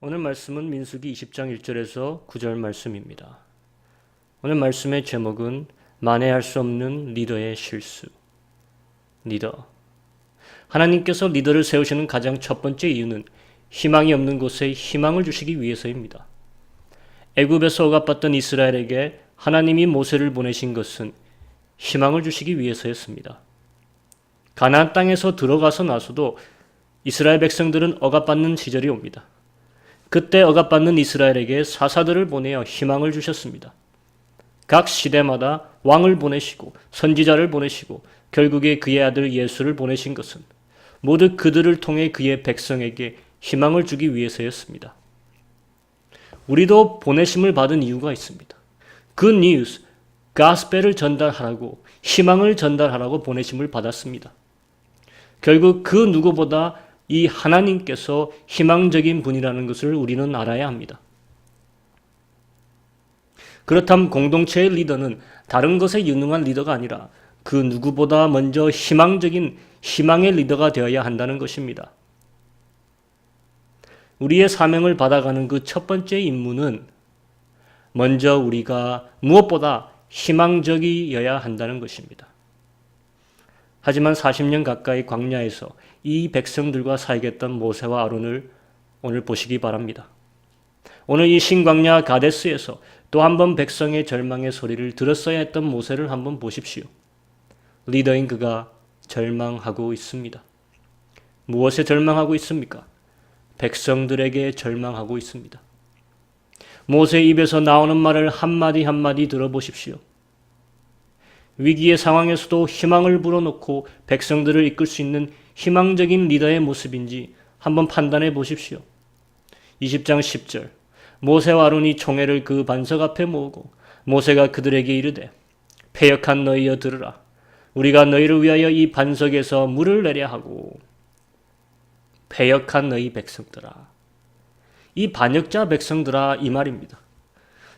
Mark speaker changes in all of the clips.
Speaker 1: 오늘 말씀은 민수기 20장 1절에서 9절 말씀입니다. 오늘 말씀의 제목은 만회할 수 없는 리더의 실수. 리더. 하나님께서 리더를 세우시는 가장 첫 번째 이유는 희망이 없는 곳에 희망을 주시기 위해서입니다. 애굽에서 억압받던 이스라엘에게 하나님이 모세를 보내신 것은 희망을 주시기 위해서였습니다. 가나안 땅에서 들어가서 나서도 이스라엘 백성들은 억압받는 시절이 옵니다. 그때 억압받는 이스라엘에게 사사들을 보내어 희망을 주셨습니다. 각 시대마다 왕을 보내시고 선지자를 보내시고 결국에 그의 아들 예수를 보내신 것은 모두 그들을 통해 그의 백성에게 희망을 주기 위해서였습니다. 우리도 보내심을 받은 이유가 있습니다. Good news, 가스펠을 전달하라고, 희망을 전달하라고 보내심을 받았습니다. 결국 그 누구보다 이 하나님께서 희망적인 분이라는 것을 우리는 알아야 합니다. 그렇다면 공동체의 리더는 다른 것에 유능한 리더가 아니라 그 누구보다 먼저 희망적인 희망의 리더가 되어야 한다는 것입니다. 우리의 사명을 받아가는 그 첫 번째 임무는 먼저 우리가 무엇보다 희망적이어야 한다는 것입니다. 하지만 40년 가까이 광야에서 이 백성들과 살겠던 모세와 아론을 오늘 보시기 바랍니다. 오늘 이 신광야 가데스에서 또 한 번 백성의 절망의 소리를 들었어야 했던 모세를 한번 보십시오. 리더인 그가 절망하고 있습니다. 무엇에 절망하고 있습니까? 백성들에게 절망하고 있습니다. 모세 입에서 나오는 말을 한마디 한마디 들어보십시오. 위기의 상황에서도 희망을 불어넣고 백성들을 이끌 수 있는 희망적인 리더의 모습인지 한번 판단해 보십시오. 20장 10절 모세와 아론이 총회를 그 반석 앞에 모으고 모세가 그들에게 이르되 패역한 너희여 들으라. 우리가 너희를 위하여 이 반석에서 물을 내려 하고. 패역한 너희 백성들아. 이 반역자 백성들아 이 말입니다.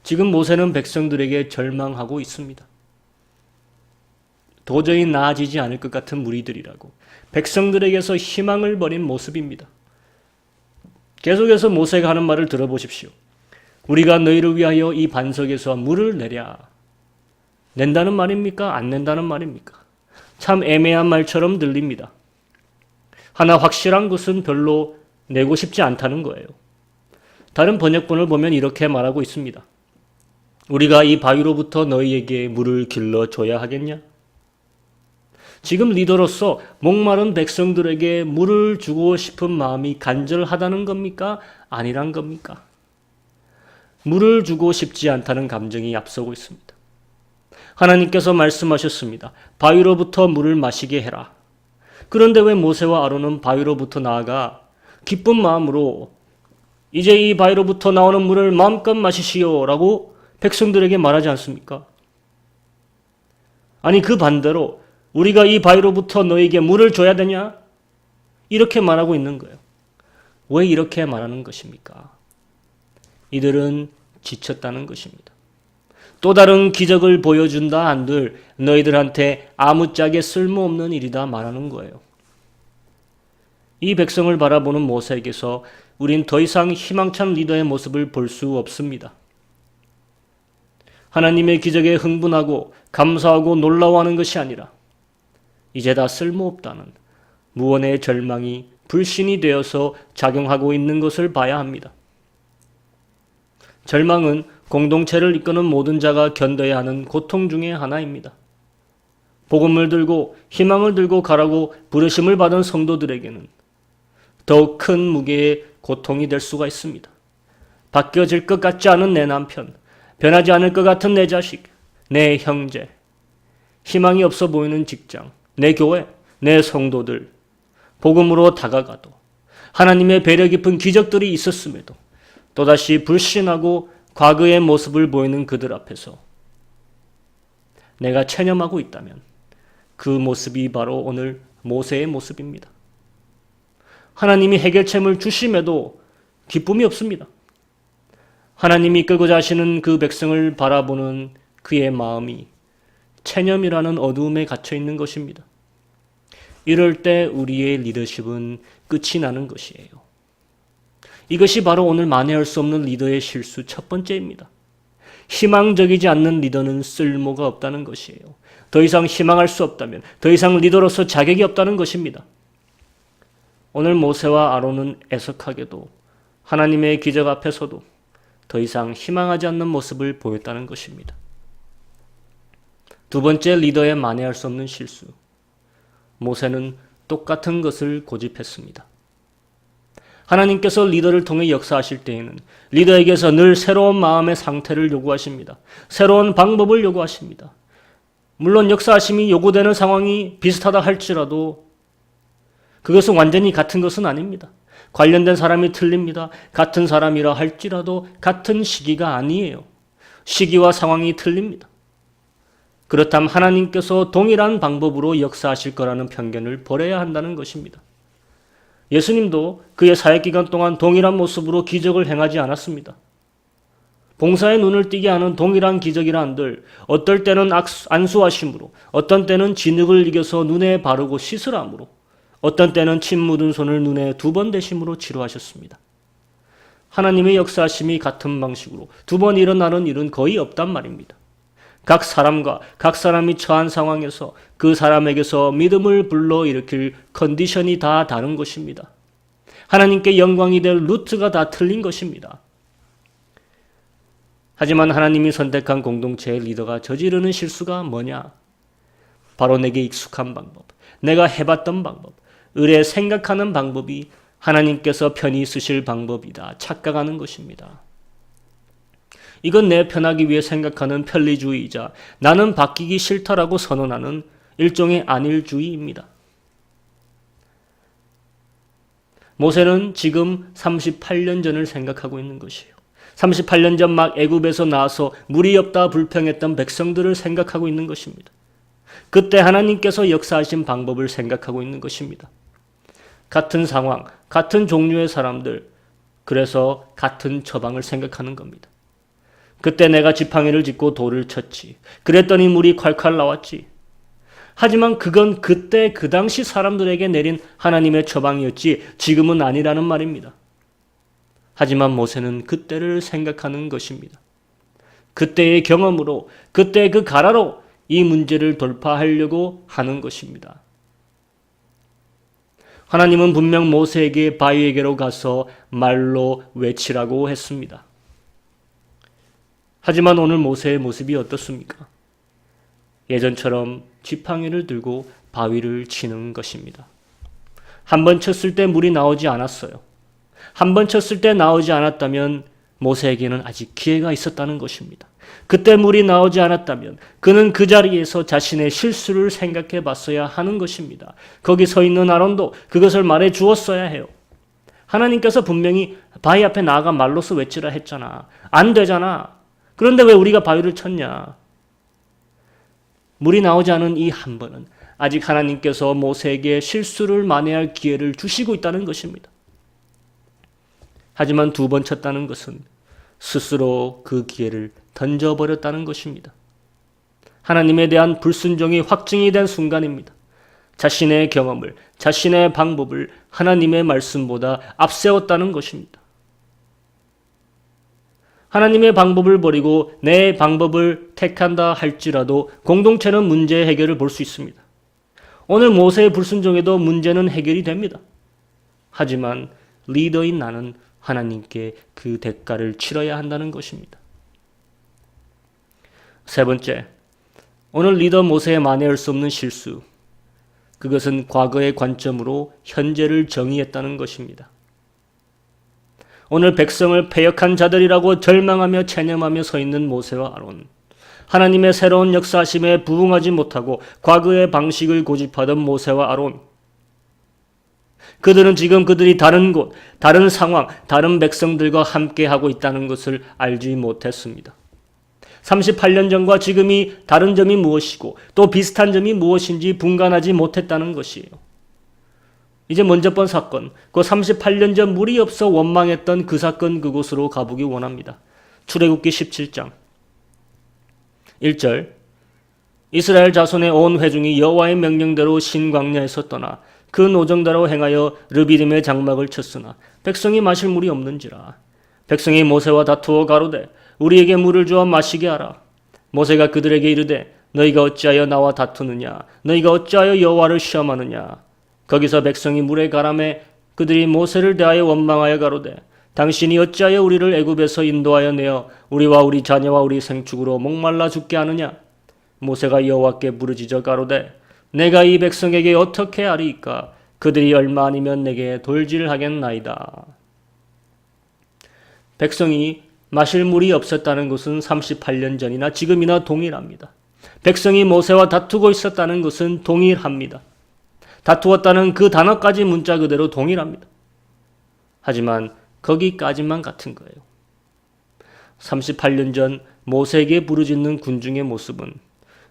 Speaker 1: 지금 모세는 백성들에게 절망하고 있습니다. 도저히 나아지지 않을 것 같은 무리들이라고 백성들에게서 희망을 버린 모습입니다. 계속해서 모세가 하는 말을 들어보십시오. 우리가 너희를 위하여 이 반석에서 물을 내랴. 낸다는 말입니까? 안 낸다는 말입니까? 참 애매한 말처럼 들립니다. 하나 확실한 것은 별로 내고 싶지 않다는 거예요. 다른 번역본을 보면 이렇게 말하고 있습니다. 우리가 이 바위로부터 너희에게 물을 길러줘야 하겠냐? 지금 리더로서 목마른 백성들에게 물을 주고 싶은 마음이 간절하다는 겁니까? 아니란 겁니까? 물을 주고 싶지 않다는 감정이 앞서고 있습니다. 하나님께서 말씀하셨습니다. 바위로부터 물을 마시게 해라. 그런데 왜 모세와 아론은 바위로부터 나아가 기쁜 마음으로 이제 이 바위로부터 나오는 물을 마음껏 마시시오 라고 백성들에게 말하지 않습니까? 아니 그 반대로 우리가 이 바위로부터 너에게 물을 줘야 되냐? 이렇게 말하고 있는 거예요. 왜 이렇게 말하는 것입니까? 이들은 지쳤다는 것입니다. 또 다른 기적을 보여준다 한들 너희들한테 아무짝에 쓸모없는 일이다 말하는 거예요. 이 백성을 바라보는 모세에게서 우린 더 이상 희망찬 리더의 모습을 볼 수 없습니다. 하나님의 기적에 흥분하고 감사하고 놀라워하는 것이 아니라 이제 다 쓸모없다는 무언의 절망이 불신이 되어서 작용하고 있는 것을 봐야 합니다. 절망은 공동체를 이끄는 모든 자가 견뎌야 하는 고통 중의 하나입니다. 복음을 들고 희망을 들고 가라고 부르심을 받은 성도들에게는 더욱 큰 무게의 고통이 될 수가 있습니다. 바뀌어질 것 같지 않은 내 남편, 변하지 않을 것 같은 내 자식, 내 형제, 희망이 없어 보이는 직장, 내 교회, 내 성도들, 복음으로 다가가도 하나님의 배려 깊은 기적들이 있었음에도 또다시 불신하고 과거의 모습을 보이는 그들 앞에서 내가 체념하고 있다면 그 모습이 바로 오늘 모세의 모습입니다. 하나님이 해결책을 주심에도 기쁨이 없습니다. 하나님이 이끌고자 하시는 그 백성을 바라보는 그의 마음이 체념이라는 어두움에 갇혀 있는 것입니다. 이럴 때 우리의 리더십은 끝이 나는 것이에요. 이것이 바로 오늘 만회할 수 없는 리더의 실수 첫 번째입니다. 희망적이지 않는 리더는 쓸모가 없다는 것이에요. 더 이상 희망할 수 없다면 더 이상 리더로서 자격이 없다는 것입니다. 오늘 모세와 아론은 애석하게도 하나님의 기적 앞에서도 더 이상 희망하지 않는 모습을 보였다는 것입니다. 두 번째, 리더의 만회할 수 없는 실수. 모세는 똑같은 것을 고집했습니다. 하나님께서 리더를 통해 역사하실 때에는 리더에게서 늘 새로운 마음의 상태를 요구하십니다. 새로운 방법을 요구하십니다. 물론 역사하심이 요구되는 상황이 비슷하다 할지라도 그것은 완전히 같은 것은 아닙니다. 관련된 사람이 틀립니다. 같은 사람이라 할지라도 같은 시기가 아니에요. 시기와 상황이 틀립니다. 그렇다면 하나님께서 동일한 방법으로 역사하실 거라는 편견을 버려야 한다는 것입니다. 예수님도 그의 사역기간 동안 동일한 모습으로 기적을 행하지 않았습니다. 봉사의 눈을 띄게 하는 동일한 기적이라 한들 어떨 때는 안수하심으로, 어떤 때는 진흙을 이겨서 눈에 바르고 씻으라므로, 어떤 때는 침 묻은 손을 눈에 2번 대심으로 치료하셨습니다. 하나님의 역사하심이 같은 방식으로 2번 일어나는 일은 거의 없단 말입니다. 각 사람과 각 사람이 처한 상황에서 그 사람에게서 믿음을 불러일으킬 컨디션이 다 다른 것입니다. 하나님께 영광이 될 루트가 다 틀린 것입니다. 하지만 하나님이 선택한 공동체의 리더가 저지르는 실수가 뭐냐? 바로 내게 익숙한 방법, 내가 해봤던 방법, 의뢰 생각하는 방법이 하나님께서 편히 쓰실 방법이다 착각하는 것입니다. 이건 내 편하기 위해 생각하는 편리주의이자 나는 바뀌기 싫다라고 선언하는 일종의 안일주의입니다. 모세는 지금 38년 전을 생각하고 있는 것이에요. 38년 전 막 애굽에서 나와서 물이 없다 불평했던 백성들을 생각하고 있는 것입니다. 그때 하나님께서 역사하신 방법을 생각하고 있는 것입니다. 같은 상황, 같은 종류의 사람들, 그래서 같은 처방을 생각하는 겁니다. 그때 내가 지팡이를 짚고 돌을 쳤지. 그랬더니 물이 콸콸 나왔지. 하지만 그건 그때 그 당시 사람들에게 내린 하나님의 처방이었지 지금은 아니라는 말입니다. 하지만 모세는 그때를 생각하는 것입니다. 그때의 경험으로, 그때의 그 가라로 이 문제를 돌파하려고 하는 것입니다. 하나님은 분명 모세에게 바위에게로 가서 말로 외치라고 했습니다. 하지만 오늘 모세의 모습이 어떻습니까? 예전처럼 지팡이를 들고 바위를 치는 것입니다. 한 번 쳤을 때 물이 나오지 않았어요. 한 번 쳤을 때 나오지 않았다면 모세에게는 아직 기회가 있었다는 것입니다. 그때 물이 나오지 않았다면 그는 그 자리에서 자신의 실수를 생각해 봤어야 하는 것입니다. 거기 서 있는 아론도 그것을 말해 주었어야 해요. 하나님께서 분명히 바위 앞에 나아가 말로서 외치라 했잖아. 안 되잖아. 그런데 왜 우리가 바위를 쳤냐? 물이 나오지 않은 이 한 번은 아직 하나님께서 모세에게 실수를 만회할 기회를 주시고 있다는 것입니다. 하지만 2번 쳤다는 것은 스스로 그 기회를 던져버렸다는 것입니다. 하나님에 대한 불순종이 확증이 된 순간입니다. 자신의 경험을, 자신의 방법을 하나님의 말씀보다 앞세웠다는 것입니다. 하나님의 방법을 버리고 내 방법을 택한다 할지라도 공동체는 문제 해결을 볼 수 있습니다. 오늘 모세의 불순종에도 문제는 해결이 됩니다. 하지만 리더인 나는 하나님께 그 대가를 치러야 한다는 것입니다. 세 번째, 오늘 리더 모세의 만회할 수 없는 실수. 그것은 과거의 관점으로 현재를 정의했다는 것입니다. 오늘 백성을 패역한 자들이라고 절망하며 체념하며 서 있는 모세와 아론. 하나님의 새로운 역사하심에 부응하지 못하고 과거의 방식을 고집하던 모세와 아론. 그들은 지금 그들이 다른 곳, 다른 상황, 다른 백성들과 함께하고 있다는 것을 알지 못했습니다. 38년 전과 지금이 다른 점이 무엇이고 또 비슷한 점이 무엇인지 분간하지 못했다는 것이에요. 이제 먼저 본 사건, 그 38년 전 물이 없어 원망했던 그 사건 그곳으로 가보기 원합니다. 출애굽기 17장 1절 이스라엘 자손의 온 회중이 여호와의 명령대로 신광야에서 떠나 그 노정대로 행하여 르비딤의 장막을 쳤으나 백성이 마실 물이 없는지라. 백성이 모세와 다투어 가로되 우리에게 물을 주어 마시게 하라. 모세가 그들에게 이르되 너희가 어찌하여 나와 다투느냐? 너희가 어찌하여 여호와를 시험하느냐? 거기서 백성이 물에 가라매 그들이 모세를 대하여 원망하여 가로되 당신이 어찌하여 우리를 애굽에서 인도하여 내어 우리와 우리 자녀와 우리 생축으로 목말라 죽게 하느냐? 모세가 여호와께 부르짖어 가로되 내가 이 백성에게 어떻게 하리이까? 그들이 얼마 아니면 내게 돌질하겠나이다. 백성이 마실 물이 없었다는 것은 38년 전이나 지금이나 동일합니다. 백성이 모세와 다투고 있었다는 것은 동일합니다. 다투었다는 그 단어까지 문자 그대로 동일합니다. 하지만 거기까지만 같은 거예요. 38년 전 모세에게 부르짖는 군중의 모습은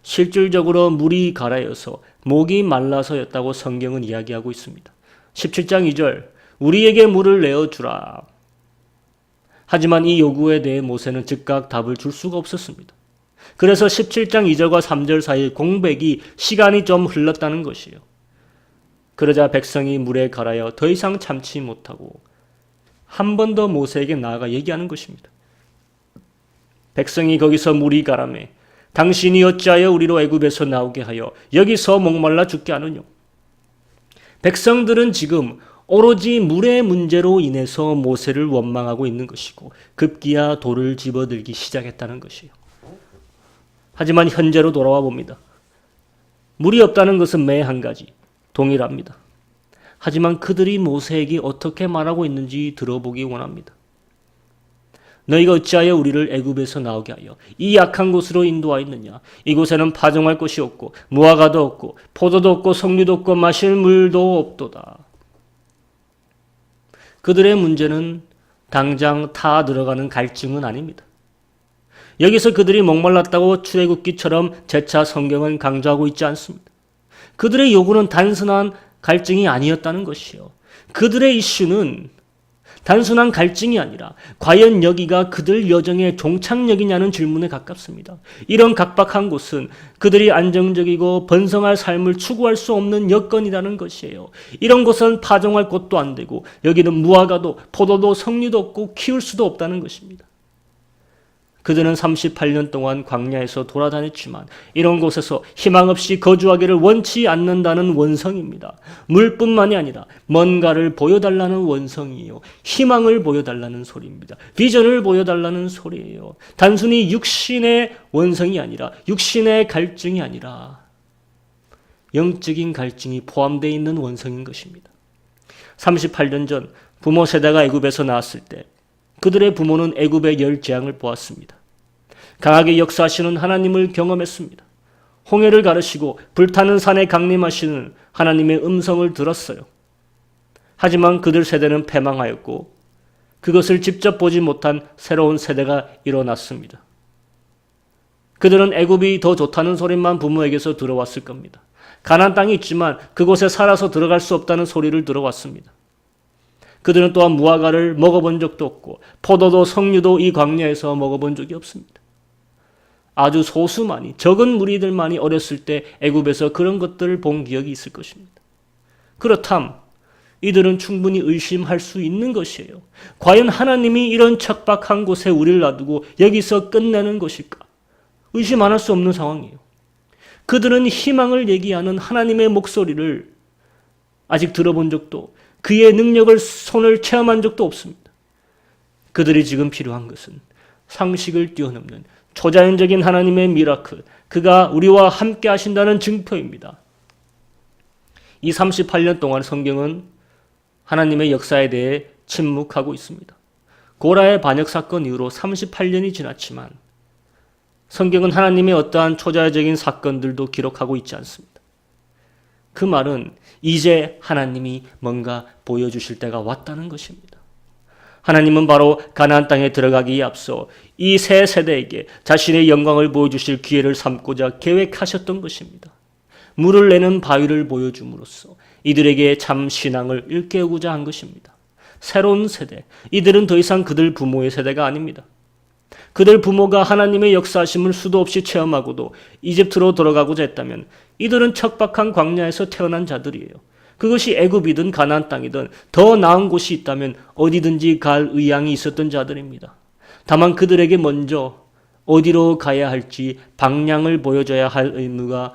Speaker 1: 실질적으로 물이 가라여서 목이 말라서였다고 성경은 이야기하고 있습니다. 17장 2절 우리에게 물을 내어주라. 하지만 이 요구에 대해 모세는 즉각 답을 줄 수가 없었습니다. 그래서 17장 2절과 3절 사이 공백이 시간이 좀 흘렀다는 것이에요. 그러자 백성이 물에 가라여 더 이상 참지 못하고 한 번 더 모세에게 나아가 얘기하는 것입니다. 백성이 거기서 물이 가라매 당신이 어찌하여 우리로 애굽에서 나오게 하여 여기서 목말라 죽게 하느냐? 백성들은 지금 오로지 물의 문제로 인해서 모세를 원망하고 있는 것이고 급기야 돌을 집어들기 시작했다는 것이에요. 하지만 현재로 돌아와 봅니다. 물이 없다는 것은 매 한 가지 동일합니다. 하지만 그들이 모세에게 어떻게 말하고 있는지 들어보기 원합니다. 너희가 어찌하여 우리를 애굽에서 나오게 하여 이 약한 곳으로 인도하였느냐? 이곳에는 파종할 곳이 없고 무화과도 없고 포도도 없고 석류도 없고 마실 물도 없도다. 그들의 문제는 당장 타 들어가는 갈증은 아닙니다. 여기서 그들이 목말랐다고 출애굽기처럼 재차 성경은 강조하고 있지 않습니다. 그들의 요구는 단순한 갈증이 아니었다는 것이요. 그들의 이슈는 단순한 갈증이 아니라 과연 여기가 그들 여정의 종착역이냐는 질문에 가깝습니다. 이런 각박한 곳은 그들이 안정적이고 번성할 삶을 추구할 수 없는 여건이라는 것이에요. 이런 곳은 파종할 곳도 안 되고 여기는 무화과도 포도도 석류도 없고 키울 수도 없다는 것입니다. 그들은 38년 동안 광야에서 돌아다녔지만 이런 곳에서 희망 없이 거주하기를 원치 않는다는 원성입니다. 물뿐만이 아니라 뭔가를 보여달라는 원성이에요. 희망을 보여달라는 소리입니다. 비전을 보여달라는 소리예요. 단순히 육신의 원성이 아니라 육신의 갈증이 아니라 영적인 갈증이 포함되어 있는 원성인 것입니다. 38년 전 부모 세대가 애굽에서 나왔을 때 그들의 부모는 애굽의 열 재앙을 보았습니다. 강하게 역사하시는 하나님을 경험했습니다. 홍해를 가르시고 불타는 산에 강림하시는 하나님의 음성을 들었어요. 하지만 그들 세대는 패망하였고 그것을 직접 보지 못한 새로운 세대가 일어났습니다. 그들은 애굽이 더 좋다는 소리만 부모에게서 들어왔을 겁니다. 가나안 땅이 있지만 그곳에 살아서 들어갈 수 없다는 소리를 들어왔습니다. 그들은 또한 무화과를 먹어본 적도 없고 포도도 석류도 이 광야에서 먹어본 적이 없습니다. 아주 소수만이 적은 무리들만이 어렸을 때 애굽에서 그런 것들을 본 기억이 있을 것입니다. 그렇담 이들은 충분히 의심할 수 있는 것이에요. 과연 하나님이 이런 척박한 곳에 우리를 놔두고 여기서 끝내는 것일까? 의심 안 할 수 없는 상황이에요. 그들은 희망을 얘기하는 하나님의 목소리를 아직 들어본 적도 그의 능력을 손을 체험한 적도 없습니다. 그들이 지금 필요한 것은 상식을 뛰어넘는 초자연적인 하나님의 미라클, 그가 우리와 함께 하신다는 증표입니다. 이 38년 동안 성경은 하나님의 역사에 대해 침묵하고 있습니다. 고라의 반역 사건 이후로 38년이 지났지만 성경은 하나님의 어떠한 초자연적인 사건들도 기록하고 있지 않습니다. 그 말은 이제 하나님이 뭔가 보여주실 때가 왔다는 것입니다. 하나님은 바로 가나안 땅에 들어가기에 앞서 이 새 세대에게 자신의 영광을 보여주실 기회를 삼고자 계획하셨던 것입니다. 물을 내는 바위를 보여줌으로써 이들에게 참 신앙을 일깨우고자 한 것입니다. 새로운 세대, 이들은 더 이상 그들 부모의 세대가 아닙니다. 그들 부모가 하나님의 역사하심을 수도 없이 체험하고도 이집트로 돌아가고자 했다면 이들은 척박한 광야에서 태어난 자들이에요. 그것이 애굽이든 가나안 땅이든 더 나은 곳이 있다면 어디든지 갈 의향이 있었던 자들입니다. 다만 그들에게 먼저 어디로 가야 할지 방향을 보여줘야 할 의무가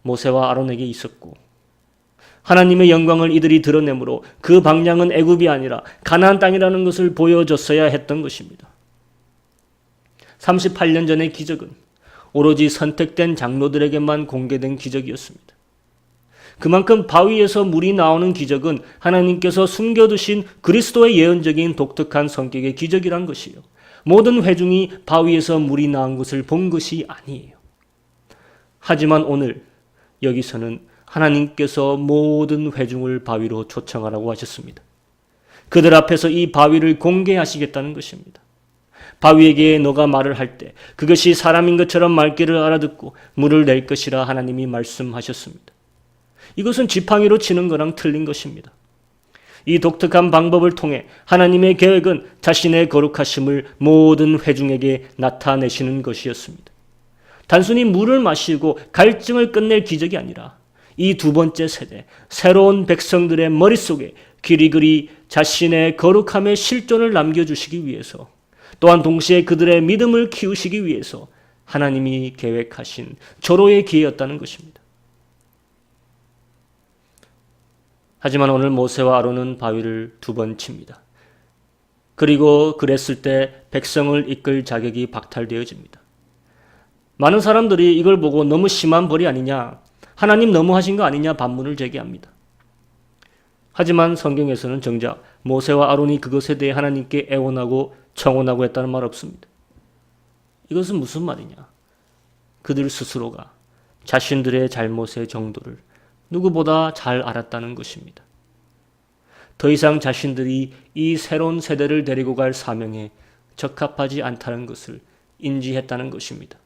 Speaker 1: 모세와 아론에게 있었고, 하나님의 영광을 이들이 드러내므로 그 방향은 애굽이 아니라 가나안 땅이라는 것을 보여줬어야 했던 것입니다. 38년 전의 기적은 오로지 선택된 장로들에게만 공개된 기적이었습니다. 그만큼 바위에서 물이 나오는 기적은 하나님께서 숨겨두신 그리스도의 예언적인 독특한 성격의 기적이란 것이요, 모든 회중이 바위에서 물이 나온 것을 본 것이 아니에요. 하지만 오늘 여기서는 하나님께서 모든 회중을 바위로 초청하라고 하셨습니다. 그들 앞에서 이 바위를 공개하시겠다는 것입니다. 바위에게 너가 말을 할 때 그것이 사람인 것처럼 맑기를 알아듣고 물을 낼 것이라 하나님이 말씀하셨습니다. 이것은 지팡이로 치는 거랑 틀린 것입니다. 이 독특한 방법을 통해 하나님의 계획은 자신의 거룩하심을 모든 회중에게 나타내시는 것이었습니다. 단순히 물을 마시고 갈증을 끝낼 기적이 아니라 이 두 번째 세대, 새로운 백성들의 머릿속에 그리그리 자신의 거룩함의 실존을 남겨주시기 위해서, 또한 동시에 그들의 믿음을 키우시기 위해서 하나님이 계획하신 절호의 기회였다는 것입니다. 하지만 오늘 모세와 아론은 바위를 두 번 칩니다. 그리고 그랬을 때 백성을 이끌 자격이 박탈되어집니다. 많은 사람들이 이걸 보고 너무 심한 벌이 아니냐, 하나님 너무하신 거 아니냐 반문을 제기합니다. 하지만 성경에서는 정작 모세와 아론이 그것에 대해 하나님께 애원하고 청원하고 했다는 말 없습니다. 이것은 무슨 말이냐? 그들 스스로가 자신들의 잘못의 정도를 누구보다 잘 알았다는 것입니다. 더 이상 자신들이 이 새로운 세대를 데리고 갈 사명에 적합하지 않다는 것을 인지했다는 것입니다.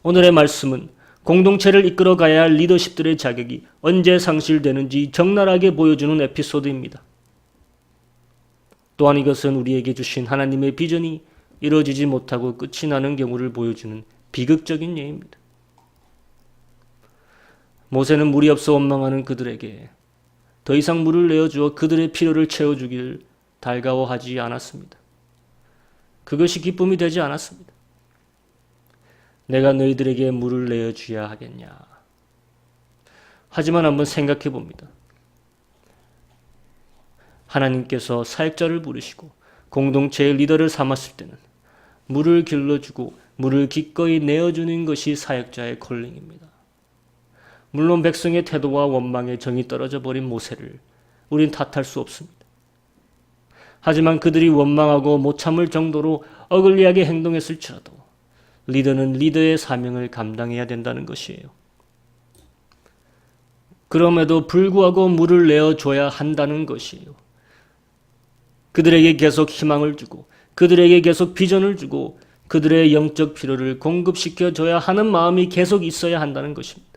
Speaker 1: 오늘의 말씀은 공동체를 이끌어가야 할 리더십들의 자격이 언제 상실되는지 적나라하게 보여주는 에피소드입니다. 또한 이것은 우리에게 주신 하나님의 비전이 이루어지지 못하고 끝이 나는 경우를 보여주는 비극적인 예입니다. 모세는 물이 없어 원망하는 그들에게 더 이상 물을 내어주어 그들의 필요를 채워주길 달가워하지 않았습니다. 그것이 기쁨이 되지 않았습니다. 내가 너희들에게 물을 내어줘야 하겠냐. 하지만 한번 생각해 봅니다. 하나님께서 사역자를 부르시고 공동체의 리더를 삼았을 때는 물을 길러주고 물을 기꺼이 내어주는 것이 사역자의 콜링입니다. 물론 백성의 태도와 원망에 정이 떨어져 버린 모세를 우린 탓할 수 없습니다. 하지만 그들이 원망하고 못 참을 정도로 어글리하게 행동했을지라도 리더는 리더의 사명을 감당해야 된다는 것이에요. 그럼에도 불구하고 물을 내어줘야 한다는 것이에요. 그들에게 계속 희망을 주고 그들에게 계속 비전을 주고 그들의 영적 필요를 공급시켜줘야 하는 마음이 계속 있어야 한다는 것입니다.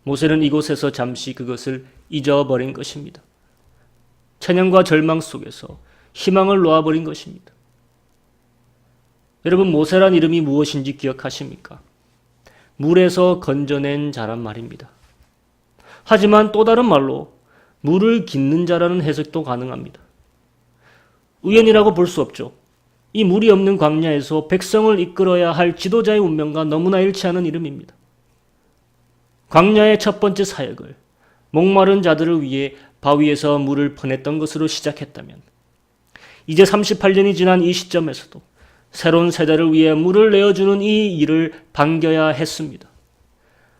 Speaker 1: 모세는 이곳에서 잠시 그것을 잊어버린 것입니다. 찬양과 절망 속에서 희망을 놓아버린 것입니다. 여러분, 모세란 이름이 무엇인지 기억하십니까? 물에서 건져낸 자란 말입니다. 하지만 또 다른 말로 물을 깃는 자라는 해석도 가능합니다. 우연이라고 볼 수 없죠. 이 물이 없는 광야에서 백성을 이끌어야 할 지도자의 운명과 너무나 일치하는 이름입니다. 광야의 첫 번째 사역을 목마른 자들을 위해 바위에서 물을 퍼냈던 것으로 시작했다면 이제 38년이 지난 이 시점에서도 새로운 세대를 위해 물을 내어주는 이 일을 반겨야 했습니다.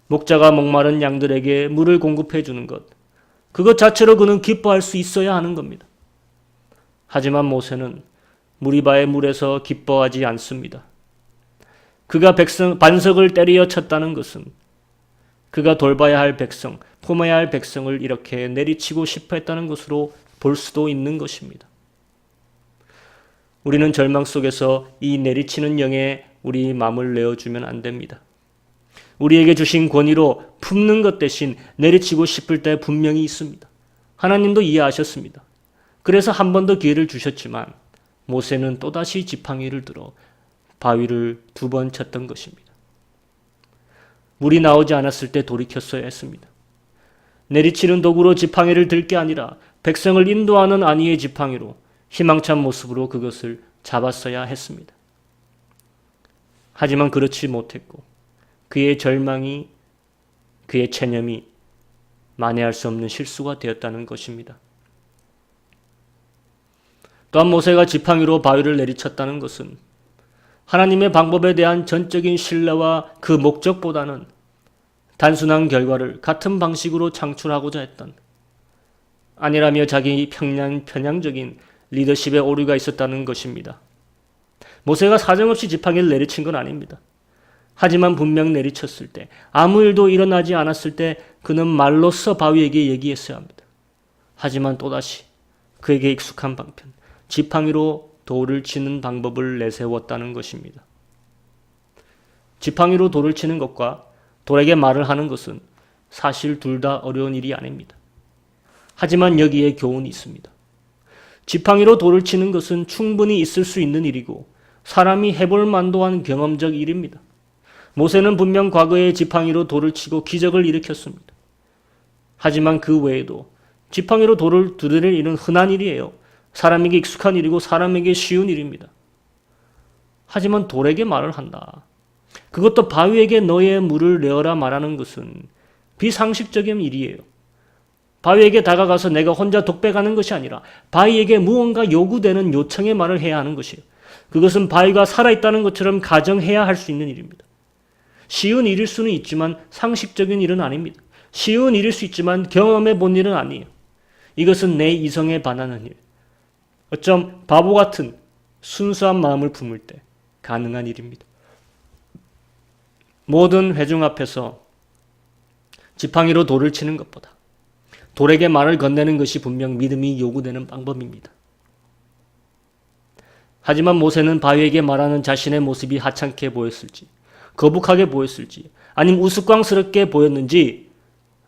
Speaker 1: 목자가 목마른 양들에게 물을 공급해 주는 것, 그것 자체로 그는 기뻐할 수 있어야 하는 겁니다. 하지만 모세는 무리바의 물에서 기뻐하지 않습니다. 그가 반석을 때려 쳤다는 것은 그가 돌봐야 할 백성, 품어야 할 백성을 이렇게 내리치고 싶어 했다는 것으로 볼 수도 있는 것입니다. 우리는 절망 속에서 이 내리치는 영에 우리 마음을 내어주면 안 됩니다. 우리에게 주신 권위로 품는 것 대신 내리치고 싶을 때 분명히 있습니다. 하나님도 이해하셨습니다. 그래서 한 번 더 기회를 주셨지만 모세는 또다시 지팡이를 들어 바위를 두 번 쳤던 것입니다. 물이 나오지 않았을 때 돌이켰어야 했습니다. 내리치는 도구로 지팡이를 들 게 아니라 백성을 인도하는 안위의 지팡이로 희망찬 모습으로 그것을 잡았어야 했습니다. 하지만 그렇지 못했고 그의 절망이, 그의 체념이 만회할 수 없는 실수가 되었다는 것입니다. 또한 모세가 지팡이로 바위를 내리쳤다는 것은 하나님의 방법에 대한 전적인 신뢰와 그 목적보다는 단순한 결과를 같은 방식으로 창출하고자 했던, 아니라며 자기 편향적인 리더십에 오류가 있었다는 것입니다. 모세가 사정없이 지팡이를 내리친 건 아닙니다. 하지만 분명 내리쳤을 때, 아무 일도 일어나지 않았을 때 그는 말로써 바위에게 얘기했어야 합니다. 하지만 또다시 그에게 익숙한 방편, 지팡이로 돌을 치는 방법을 내세웠다는 것입니다. 지팡이로 돌을 치는 것과 돌에게 말을 하는 것은 사실 둘 다 어려운 일이 아닙니다. 하지만 여기에 교훈이 있습니다. 지팡이로 돌을 치는 것은 충분히 있을 수 있는 일이고 사람이 해볼 만도 한 경험적 일입니다. 모세는 분명 과거에 지팡이로 돌을 치고 기적을 일으켰습니다. 하지만 그 외에도 지팡이로 돌을 두드릴 일은 흔한 일이에요. 사람에게 익숙한 일이고 사람에게 쉬운 일입니다. 하지만 돌에게 말을 한다. 그것도 바위에게 너의 물을 내어라 말하는 것은 비상식적인 일이에요. 바위에게 다가가서 내가 혼자 독백하는 것이 아니라 바위에게 무언가 요구되는 요청의 말을 해야 하는 것이에요. 그것은 바위가 살아있다는 것처럼 가정해야 할 수 있는 일입니다. 쉬운 일일 수는 있지만 상식적인 일은 아닙니다. 쉬운 일일 수 있지만 경험해 본 일은 아니에요. 이것은 내 이성에 반하는 일, 어쩜 바보 같은 순수한 마음을 품을 때 가능한 일입니다. 모든 회중 앞에서 지팡이로 돌을 치는 것보다 돌에게 말을 건네는 것이 분명 믿음이 요구되는 방법입니다. 하지만 모세는 바위에게 말하는 자신의 모습이 하찮게 보였을지, 거북하게 보였을지, 아니면 우스꽝스럽게 보였는지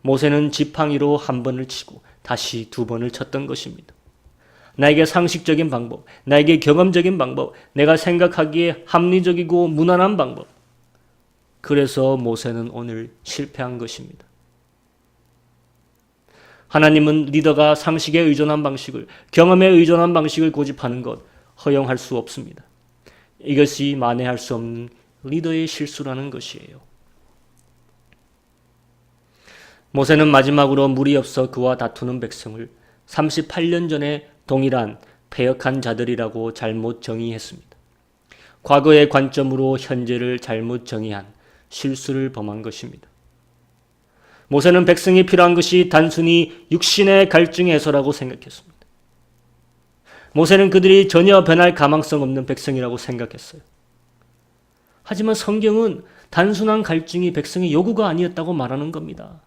Speaker 1: 모세는 지팡이로 한 번을 치고 다시 두 번을 쳤던 것입니다. 나에게 상식적인 방법, 나에게 경험적인 방법, 내가 생각하기에 합리적이고 무난한 방법. 그래서 모세는 오늘 실패한 것입니다. 하나님은 리더가 상식에 의존한 방식을, 경험에 의존한 방식을 고집하는 것 허용할 수 없습니다. 이것이 만회할 수 없는 리더의 실수라는 것이에요. 모세는 마지막으로 물이 없어 그와 다투는 백성을 38년 전에 동일한 패역한 자들이라고 잘못 정의했습니다. 과거의 관점으로 현재를 잘못 정의한 실수를 범한 것입니다. 모세는 백성이 필요한 것이 단순히 육신의 갈증의 해소라고 생각했습니다. 모세는 그들이 전혀 변할 가망성 없는 백성이라고 생각했어요. 하지만 성경은 단순한 갈증이 백성의 요구가 아니었다고 말하는 겁니다.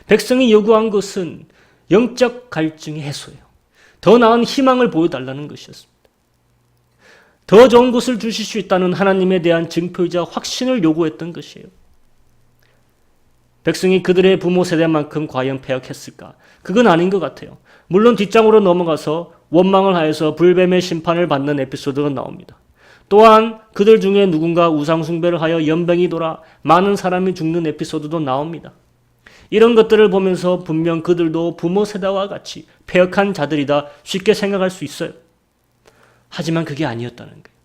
Speaker 1: 백성이 요구한 것은 영적 갈증의 해소예요. 더 나은 희망을 보여달라는 것이었습니다. 더 좋은 것을 주실 수 있다는 하나님에 대한 증표이자 확신을 요구했던 것이에요. 백성이 그들의 부모 세대만큼 과연 패역했을까? 그건 아닌 것 같아요. 물론 뒷장으로 넘어가서 원망을 하여서 불뱀의 심판을 받는 에피소드가 나옵니다. 또한 그들 중에 누군가 우상 숭배를 하여 연병이 돌아 많은 사람이 죽는 에피소드도 나옵니다. 이런 것들을 보면서 분명 그들도 부모 세대와 같이 패역한 자들이다 쉽게 생각할 수 있어요. 하지만 그게 아니었다는 거예요.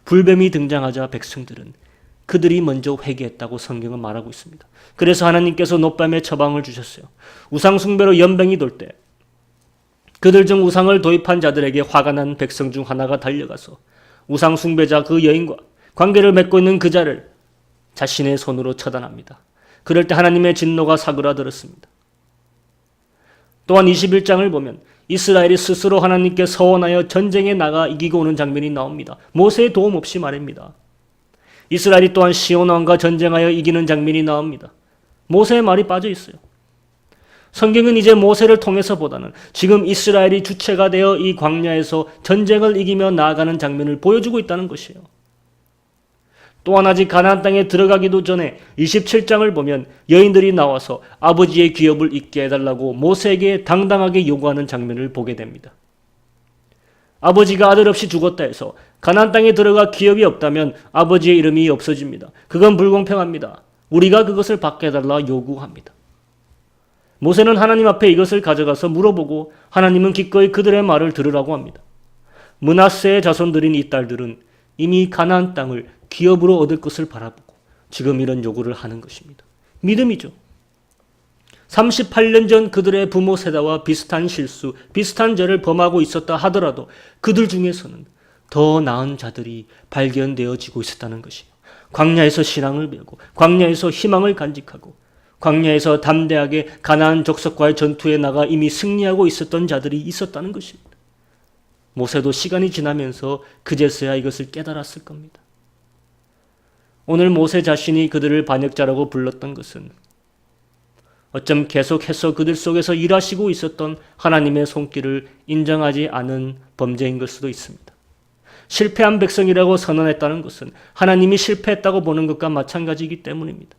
Speaker 1: 불뱀이 등장하자 백성들은 그들이 먼저 회개했다고 성경은 말하고 있습니다. 그래서 하나님께서 노뱀의 처방을 주셨어요. 우상 숭배로 연병이 돌 때 그들 중 우상을 도입한 자들에게 화가 난 백성 중 하나가 달려가서 우상 숭배자 그 여인과 관계를 맺고 있는 그 자를 자신의 손으로 처단합니다. 그럴 때 하나님의 진노가 사그라들었습니다. 또한 21장을 보면 이스라엘이 스스로 하나님께 서원하여 전쟁에 나가 이기고 오는 장면이 나옵니다. 모세의 도움 없이 말입니다. 이스라엘이 또한 시온 왕과 전쟁하여 이기는 장면이 나옵니다. 모세의 말이 빠져 있어요. 성경은 이제 모세를 통해서보다는 지금 이스라엘이 주체가 되어 이 광야에서 전쟁을 이기며 나아가는 장면을 보여주고 있다는 것이에요. 또한 아직 가나안 땅에 들어가기도 전에 27장을 보면 여인들이 나와서 아버지의 기업을 잊게 해달라고 모세에게 당당하게 요구하는 장면을 보게 됩니다. 아버지가 아들 없이 죽었다 해서 가나안 땅에 들어가 기업이 없다면 아버지의 이름이 없어집니다. 그건 불공평합니다. 우리가 그것을 받게 해달라 요구합니다. 모세는 하나님 앞에 이것을 가져가서 물어보고 하나님은 기꺼이 그들의 말을 들으라고 합니다. 므낫세의 자손들인 이 딸들은 이미 가나안 땅을 기업으로 얻을 것을 바라보고 지금 이런 요구를 하는 것입니다. 믿음이죠. 38년 전 그들의 부모 세대와 비슷한 실수, 비슷한 죄를 범하고 있었다 하더라도 그들 중에서는 더 나은 자들이 발견되어지고 있었다는 것이에요. 광야에서 신앙을 배우고 광야에서 희망을 간직하고 광야에서 담대하게 가나안 족속과의 전투에 나가 이미 승리하고 있었던 자들이 있었다는 것입니다. 모세도 시간이 지나면서 그제서야 이것을 깨달았을 겁니다. 오늘 모세 자신이 그들을 반역자라고 불렀던 것은 어쩜 계속해서 그들 속에서 일하시고 있었던 하나님의 손길을 인정하지 않은 범죄인 걸 수도 있습니다. 실패한 백성이라고 선언했다는 것은 하나님이 실패했다고 보는 것과 마찬가지이기 때문입니다.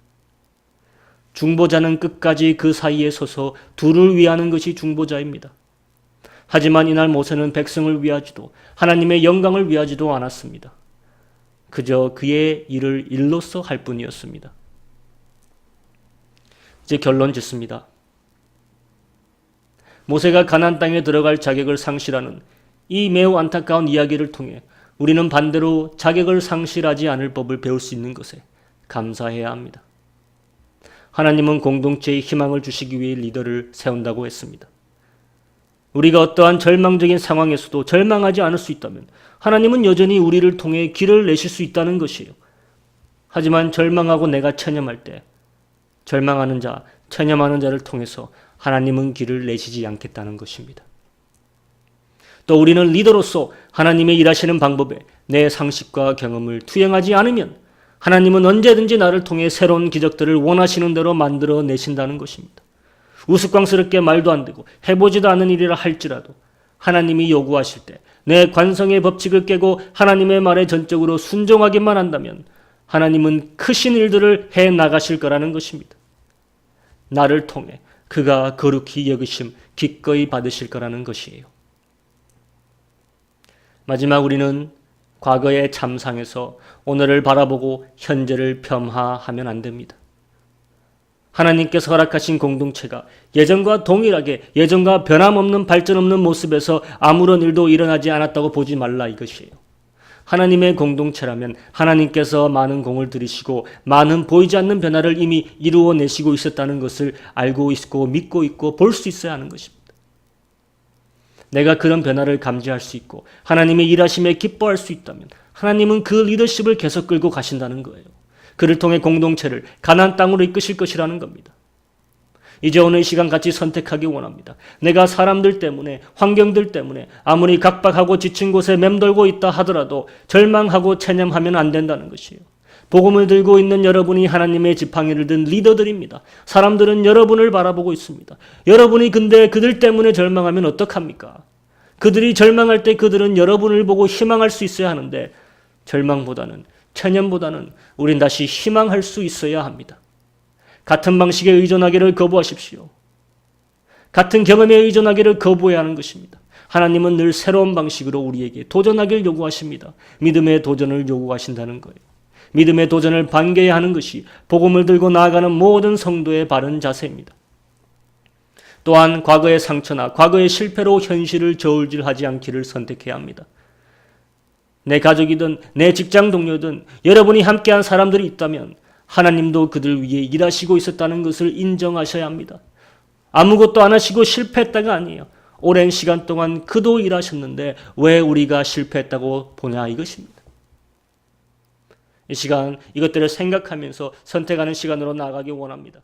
Speaker 1: 중보자는 끝까지 그 사이에 서서 둘을 위하는 것이 중보자입니다. 하지만 이날 모세는 백성을 위하지도 하나님의 영광을 위하지도 않았습니다. 그저 그의 일을 일로써 할 뿐이었습니다. 이제 결론 짓습니다. 모세가 가나안 땅에 들어갈 자격을 상실하는 이 매우 안타까운 이야기를 통해 우리는 반대로 자격을 상실하지 않을 법을 배울 수 있는 것에 감사해야 합니다. 하나님은 공동체의 희망을 주시기 위해 리더를 세운다고 했습니다. 우리가 어떠한 절망적인 상황에서도 절망하지 않을 수 있다면 하나님은 여전히 우리를 통해 길을 내실 수 있다는 것이에요. 하지만 절망하고 내가 체념할 때 절망하는 자, 체념하는 자를 통해서 하나님은 길을 내시지 않겠다는 것입니다. 또 우리는 리더로서 하나님의 일하시는 방법에 내 상식과 경험을 투영하지 않으면 하나님은 언제든지 나를 통해 새로운 기적들을 원하시는 대로 만들어 내신다는 것입니다. 우스꽝스럽게 말도 안 되고 해보지도 않은 일이라 할지라도 하나님이 요구하실 때 내 관성의 법칙을 깨고 하나님의 말에 전적으로 순종하기만 한다면 하나님은 크신 일들을 해 나가실 거라는 것입니다. 나를 통해 그가 거룩히 여기심 기꺼이 받으실 거라는 것이에요. 마지막 우리는 과거의 참상에서 오늘을 바라보고 현재를 폄하하면 안 됩니다. 하나님께서 허락하신 공동체가 예전과 동일하게 예전과 변함없는 발전 없는 모습에서 아무런 일도 일어나지 않았다고 보지 말라 이것이에요. 하나님의 공동체라면 하나님께서 많은 공을 들이시고 많은 보이지 않는 변화를 이미 이루어내시고 있었다는 것을 알고 있고 믿고 있고 볼 수 있어야 하는 것입니다. 내가 그런 변화를 감지할 수 있고 하나님의 일하심에 기뻐할 수 있다면 하나님은 그 리더십을 계속 끌고 가신다는 거예요. 그를 통해 공동체를 가나안 땅으로 이끄실 것이라는 겁니다. 이제 오늘 이 시간 같이 선택하기 원합니다. 내가 사람들 때문에 환경들 때문에 아무리 각박하고 지친 곳에 맴돌고 있다 하더라도 절망하고 체념하면 안 된다는 것이에요. 복음을 들고 있는 여러분이 하나님의 지팡이를 든 리더들입니다. 사람들은 여러분을 바라보고 있습니다. 여러분이 근데 그들 때문에 절망하면 어떡합니까? 그들이 절망할 때 그들은 여러분을 보고 희망할 수 있어야 하는데 절망보다는 체념보다는 우린 다시 희망할 수 있어야 합니다. 같은 방식에 의존하기를 거부하십시오. 같은 경험에 의존하기를 거부해야 하는 것입니다. 하나님은 늘 새로운 방식으로 우리에게 도전하기를 요구하십니다. 믿음의 도전을 요구하신다는 거예요. 믿음의 도전을 반겨야 하는 것이 복음을 들고 나아가는 모든 성도의 바른 자세입니다. 또한 과거의 상처나 과거의 실패로 현실을 저울질하지 않기를 선택해야 합니다. 내 가족이든 내 직장 동료든 여러분이 함께한 사람들이 있다면 하나님도 그들 위해 일하시고 있었다는 것을 인정하셔야 합니다. 아무것도 안 하시고 실패했다가 아니에요. 오랜 시간 동안 그도 일하셨는데 왜 우리가 실패했다고 보냐 이것입니다. 이 시간 이것들을 생각하면서 선택하는 시간으로 나아가기 원합니다.